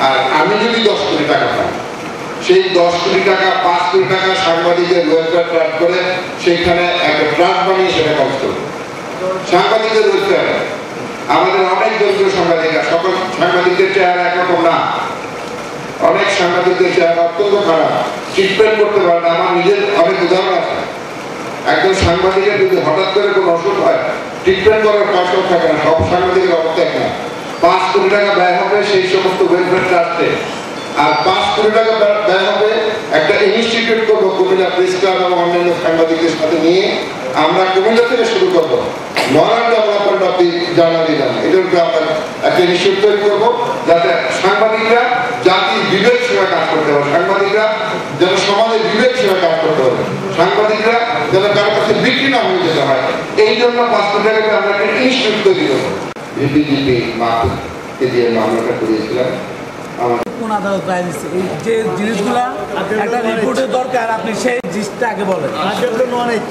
আর আমি যদি 10 কোটি টাকা পাই, সেই 10 কোটি টাকা 5 কোটি টাকা সাংবাদিকের ওয়েলফেয়ার ট্রাস্ট করে সেখানে একটা ট্রাস্ট বানিয়ে সেটা খরচ করবো। সাংবাদিকের ওয়েলফেয়ার, আমাদের অনেক দরিদ্র সাংবাদিকরা, সকল সাংবাদিকদের চেহারা একরকম না, অনেক সাংবাদিকদের চেহারা অত্যন্ত খারাপ, ট্রিটমেন্ট করতে পারে না। আমার নিজের অনেক উদাহরণ আছে। একজন সাংবাদিকের যদি হঠাৎ করে কোনো অসুখ হয়, ট্রিটমেন্ট করার পয়সাও থাকে না। সব সাংবাদিকের অবস্থা এক না। 5 কোটি টাকা ব্যয় হবে সেই সমস্ত ওয়েলফেয়ার ট্রাস্টে, আর 5 কোটি টাকা ব্যয় হবে একটা ইনস্টিটিউট করবো কুমিল্লা প্রেস ক্লাব এবং অন্যান্য সাংবাদিকদের সাথে নিয়ে। আমরা কুমিল্লা থেকে শুরু করবো মরাল ডেভেলপমেন্ট অফ দি জার্নালিজম, এটার উপরে আমরা একটা ইনস্টিটিউট তৈরি করবো, যাতে সাংবাদিকরা জাতির বিবেক সেবা কাজ করতে হবে, সাংবাদিকরা যেন সমাজের বিবেক সেবা কাজ করতে হবে, সাংবাদিকরা যেন কারোর কাছে বিক্রি না হয়ে যেতে হয়। এই জন্য 5 কোটি টাকা আমরা একটা ইনস্টিটিউট তৈরি করবো। ভিপিজিপি মাহফুজকে দিয়ে মামলাটা করিয়েছিলাম। কোন আদালত রায় দিচ্ছে এই যে জিনিসগুলা একটা রিপোর্টের দরকার, আপনি সেই জিনিসটা আগে বলেন। অনেক